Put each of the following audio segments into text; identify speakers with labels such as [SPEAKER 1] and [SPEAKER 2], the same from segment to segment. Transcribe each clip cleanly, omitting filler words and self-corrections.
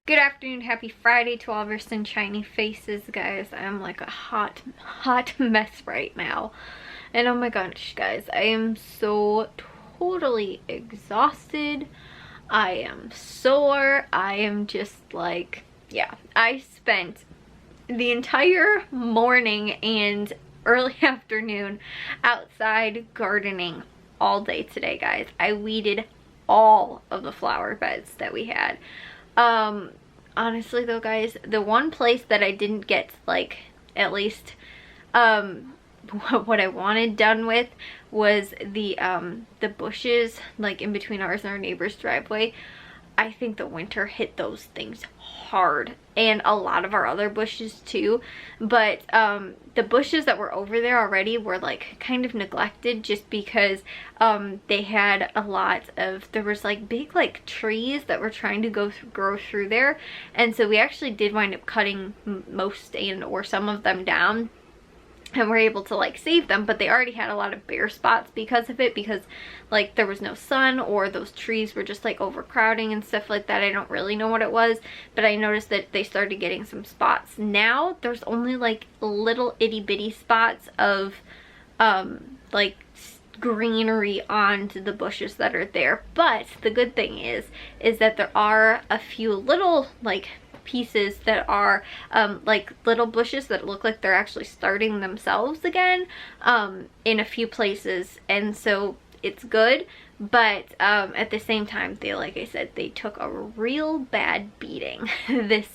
[SPEAKER 1] Good afternoon, happy Friday to all of our sunshiny faces, guys. I'm like a hot mess right now. And oh my gosh, guys, I am so totally exhausted. I am sore. I am just like, yeah. I spent the entire morning and early afternoon outside gardening all day today, guys. I weeded all of the flower beds that we had. Honestly though, guys, the one place that I didn't get like at least what I wanted done with was the bushes like in between ours and our neighbor's driveway. I think the winter hit those things hard, and a lot of our other bushes too, but the bushes that were over there already were like kind of neglected just because they had a lot of, there was like big like trees that were trying to grow through there, and so we actually did wind up cutting most or some of them down, and we're able to like save them, but they already had a lot of bare spots because of it, because like there was no sun or those trees were just like overcrowding and stuff like that. I don't really know what it was, but I noticed that they started getting some spots. Now there's only like little itty bitty spots of like greenery on the bushes that are there. But the good thing is that there are a few little like pieces that are like little bushes that look like they're actually starting themselves again in a few places, and so it's good. But at the same time, they, like I said, they took a real bad beating this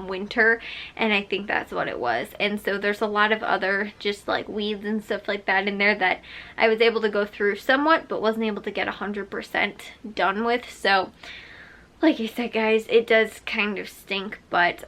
[SPEAKER 1] winter, and I think that's what it was. And so there's a lot of other just like weeds and stuff like that in there that I was able to go through somewhat, but wasn't able to get 100% done with. So like I said, guys, it does kind of stink, but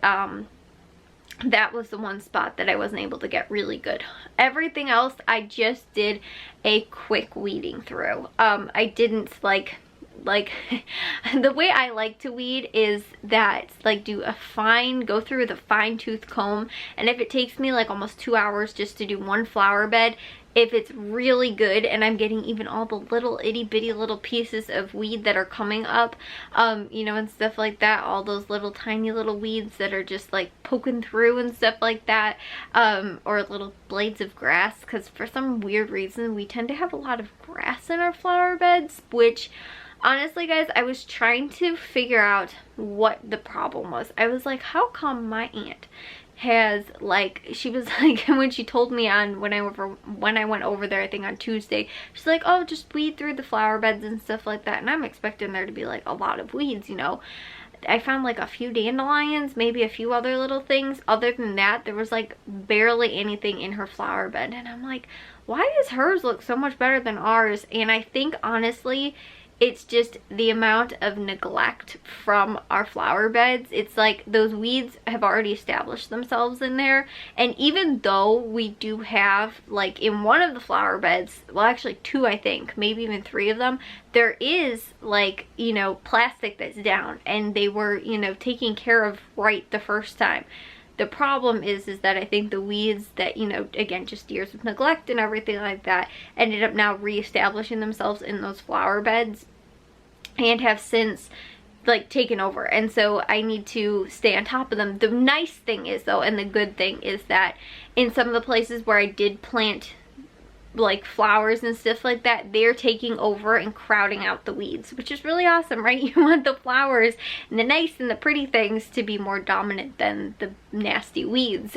[SPEAKER 1] that was the one spot that I wasn't able to get really good. Everything else, I just did a quick weeding through. I didn't like the way I like to weed is that like go through with a fine tooth comb, and if it takes me like almost 2 hours just to do one flower bed, if it's really good and I'm getting even all the little itty bitty little pieces of weed that are coming up, you know, and stuff like that, all those little tiny little weeds that are just like poking through and stuff like that, or little blades of grass, because for some weird reason we tend to have a lot of grass in our flower beds, which honestly, guys, I was trying to figure out what the problem was. I was like, how come my aunt has like, she was like, when she told me when I went over there, I think on Tuesday, she's like, oh, just weed through the flower beds and stuff like that, and I'm expecting there to be like a lot of weeds, you know. I found like a few dandelions, maybe a few other little things. Other than that, there was like barely anything in her flower bed, and I'm like, why does hers look so much better than ours? And I think honestly it's just the amount of neglect from our flower beds. It's like those weeds have already established themselves in there, and even though we do have like in one of the flower beds, well actually two, I think, maybe even three of them, there is like, you know, plastic that's down, and they were, you know, taken care of right the first time. The problem is that I think the weeds that, you know, again, just years of neglect and everything like that, ended up now reestablishing themselves in those flower beds and have since like taken over, and so I need to stay on top of them. The nice thing is though, and the good thing is that in some of the places where I did plant like flowers and stuff like that, they're taking over and crowding out the weeds, which is really awesome, right? You want the flowers and the nice and the pretty things to be more dominant than the nasty weeds.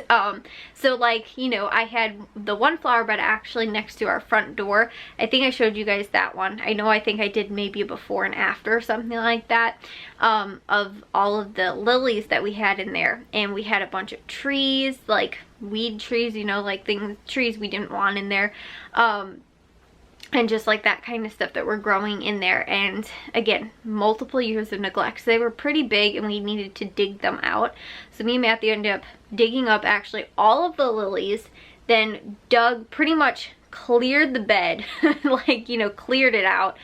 [SPEAKER 1] So like, you know, I had the one flower bed actually next to our front door. I think I showed you guys that one. I think I did maybe a before and after or something like that, of all of the lilies that we had in there, and we had a bunch of trees, like weed trees, you know, like trees we didn't want in there, and just like that kind of stuff that were growing in there. And again, multiple years of neglect, so they were pretty big and we needed to dig them out. So me and Matthew ended up digging up actually all of the lilies, then dug, pretty much cleared the bed like, you know, cleared it out,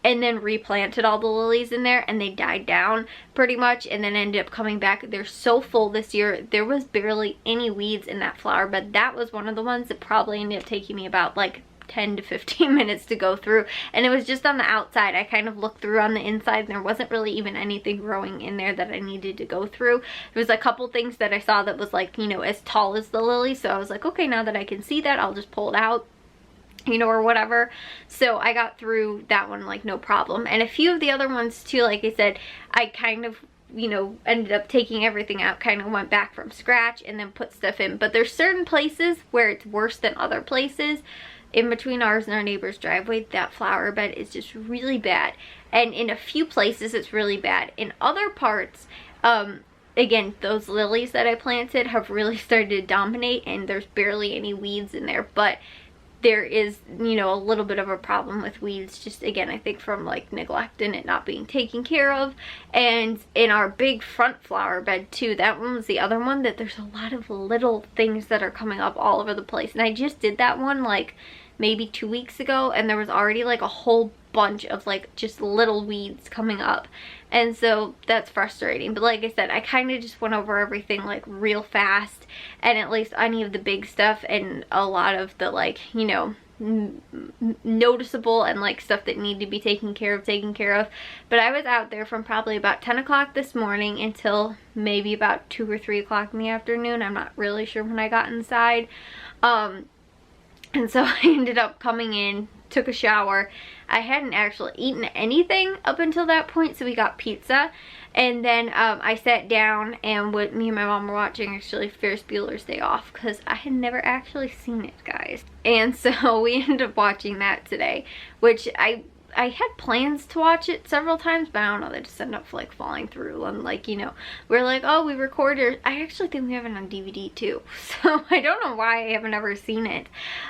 [SPEAKER 1] and then replanted all the lilies in there, and they died down pretty much, and then ended up coming back. They're so full this year. There was barely any weeds in that flower bed. That was one of the ones that probably ended up taking me about like 10 to 15 minutes to go through, and it was just on the outside. I kind of looked through on the inside and there wasn't really even anything growing in there that I needed to go through. There was a couple things that I saw that was like, you know, as tall as the lily, so I was like, okay, now that I can see that, I'll just pull it out, you know, or whatever. So I got through that one like no problem. And a few of the other ones too, like I said, I kind of, you know, ended up taking everything out, kind of went back from scratch and then put stuff in. But there's certain places where it's worse than other places. In between ours and our neighbor's driveway, that flower bed is just really bad. And in a few places it's really bad. In other parts, again, those lilies that I planted have really started to dominate and there's barely any weeds in there. But there is, you know, a little bit of a problem with weeds, just again, I think from like neglect and it not being taken care of. And in our big front flower bed too, that one was the other one that there's a lot of little things that are coming up all over the place. And I just did that one like maybe 2 weeks ago and there was already like a whole bunch of like just little weeds coming up, and so that's frustrating. But like I said, I kind of just went over everything like real fast, and at least any of the big stuff and a lot of the like, you know, noticeable and like stuff that need to be taken care of. But I was out there from probably about 10 o'clock this morning until maybe about 2 or 3 o'clock in the afternoon. I'm not really sure when I got inside. And so I ended up coming in, took a shower. I hadn't actually eaten anything up until that point, so we got pizza. And then I sat down and me and my mom were watching actually Ferris Bueller's Day Off, because I had never actually seen it, guys. And so we ended up watching that today, which I had plans to watch it several times, but I don't know, they just ended up like falling through. And like, you know, we're like, oh, we recorded. I actually think we have it on DVD too, so I don't know why I haven't ever seen it.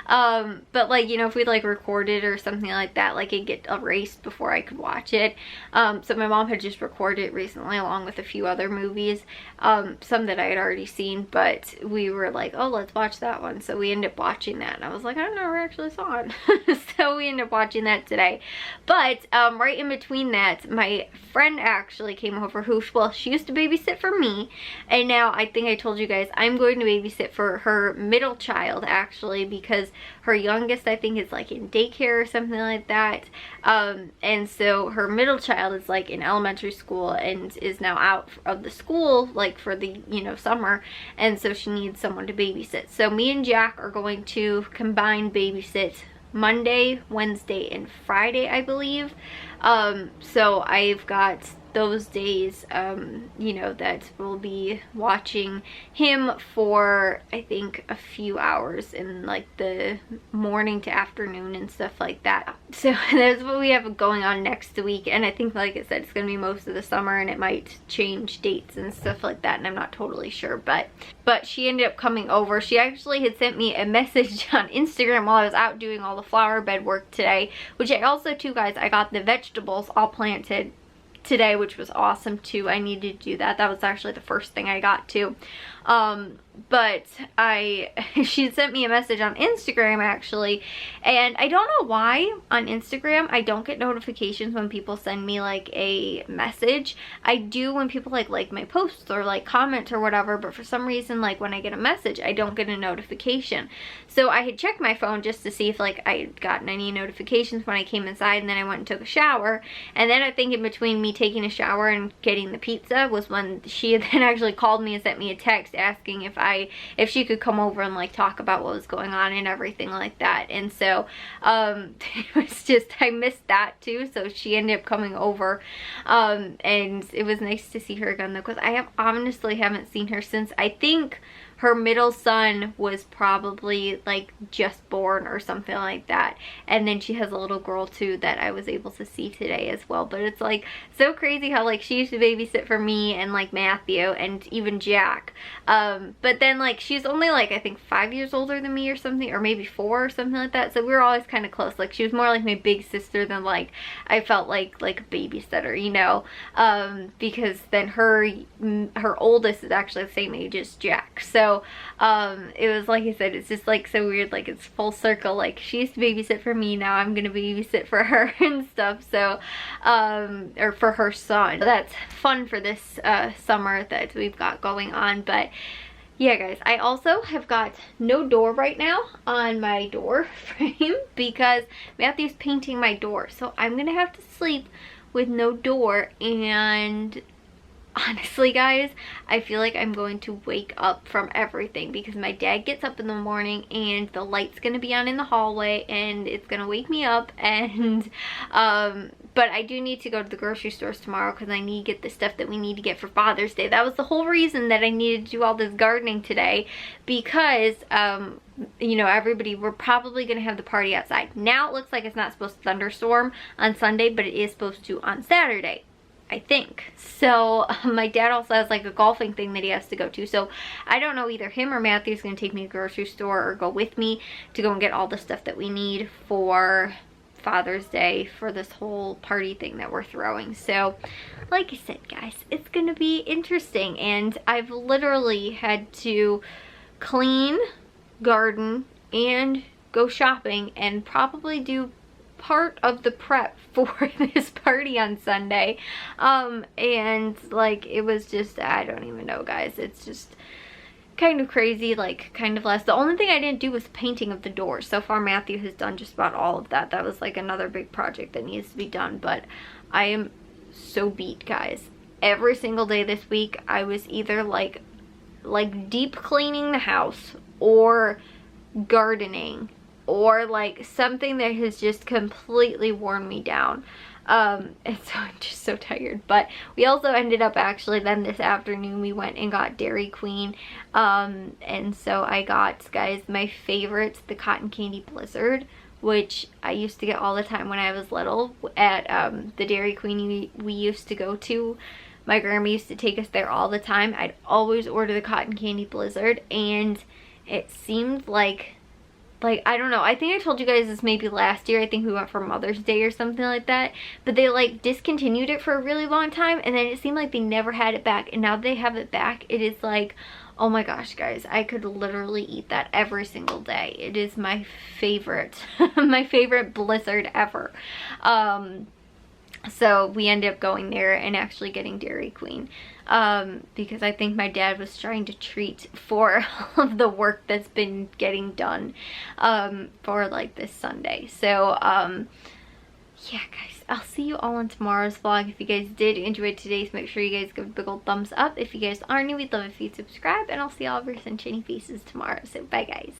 [SPEAKER 1] But like, you know, if we like recorded or something like that, like it'd get erased before I could watch it. So my mom had just recorded it recently along with a few other movies, some that I had already seen, but we were like, oh, let's watch that one. So we ended up watching that, and I was like, I never actually saw it. So we ended up watching that today. But right in between that, my friend actually came over who, well, she used to babysit for me, and now I think I told you guys I'm going to babysit for her middle child actually, because her youngest I think is like in daycare or something like that. And so her middle child is like in elementary school and is now out of the school like for the, you know, summer, and so she needs someone to babysit. So me and Jack are going to combine babysit Monday, Wednesday, and Friday, I believe. So I've got those days, you know, that we'll be watching him for, I think, a few hours in like the morning to afternoon and stuff like that. So that's what we have going on next week, and I think, like I said, it's gonna be most of the summer, and it might change dates and stuff like that, and I'm not totally sure. But she ended up coming over. She actually had sent me a message on Instagram while I was out doing all the flower bed work today, which I also too, guys, I got the vegetables all planted today, which was awesome too. I needed to do that. That was actually the first thing I got to. But she sent me a message on Instagram actually, and I don't know why on Instagram I don't get notifications when people send me like a message. I do when people like my posts or like comment or whatever, but for some reason like when I get a message I don't get a notification. So I had checked my phone just to see if like I had gotten any notifications when I came inside, and then I went and took a shower, and then I think in between me taking a shower and getting the pizza was when she had then actually called me and sent me a text asking if she could come over and like talk about what was going on and everything like that. And so it was just, I missed that too, so she ended up coming over, and it was nice to see her again though, because I honestly haven't seen her since I think her middle son was probably like just born or something like that, and then she has a little girl too that I was able to see today as well. But it's like so crazy how like she used to babysit for me and like Matthew and even Jack, but then like she's only like I think 5 years older than me or something, or maybe 4 or something like that, so we were always kind of close. Like she was more like my big sister than like I felt like a babysitter, you know, because then her oldest is actually the same age as Jack. So it was like I said, it's just like so weird, like it's full circle. Like she used to babysit for me, now I'm gonna babysit for her and stuff. So or for her son. So that's fun for this summer that we've got going on. But Yeah, guys, I also have got no door right now on my door frame because Matthew's painting my door. So I'm gonna have to sleep with no door, and honestly, guys, I feel like I'm going to wake up from everything because my dad gets up in the morning and the light's gonna be on in the hallway and it's gonna wake me up. And but I do need to go to the grocery stores tomorrow because I need to get the stuff that we need to get for Father's Day. That was the whole reason that I needed to do all this gardening today, because you know, we're probably gonna have the party outside. Now it looks like it's not supposed to thunderstorm on Sunday, but it is supposed to on Saturday, I think. So my dad also has like a golfing thing that he has to go to. So I don't know, either him or Matthew's gonna take me to the grocery store or go with me to go and get all the stuff that we need for Father's Day for this whole party thing that we're throwing. So like I said, guys, it's gonna be interesting, and I've literally had to clean, garden, and go shopping and probably do part of the prep for this party on Sunday. And like, it was just, I don't even know, guys, it's just kind of crazy, like kind of less. The only thing I didn't do was painting of the doors. So far Matthew has done just about all of that. That was like another big project that needs to be done, but I am so beat, guys. Every single day this week I was either like deep cleaning the house or gardening or like something that has just completely worn me down. And so I'm just so tired. But we also ended up, actually then this afternoon, we went and got Dairy Queen, and so I got, guys, my favorite, the cotton candy blizzard, which I used to get all the time when I was little at the Dairy Queen we used to go to. My grandma used to take us there all the time. I'd always order the cotton candy blizzard, and it seemed like I don't know, I think I told you guys this maybe last year. I think we went for Mother's Day or something like that, but they like discontinued it for a really long time, and then it seemed like they never had it back, and now they have it back. It is like, oh my gosh, guys, I could literally eat that every single day. It is my favorite my favorite blizzard ever. So we ended up going there and actually getting Dairy Queen, because I think my dad was trying to treat for all of the work that's been getting done for like this Sunday. So yeah, guys, I'll see you all in tomorrow's vlog. If you guys did enjoy today's, make sure you guys give a big old thumbs up. If you guys are new, we'd love if you subscribe, and I'll see all of your sunshiny faces tomorrow. So bye, guys.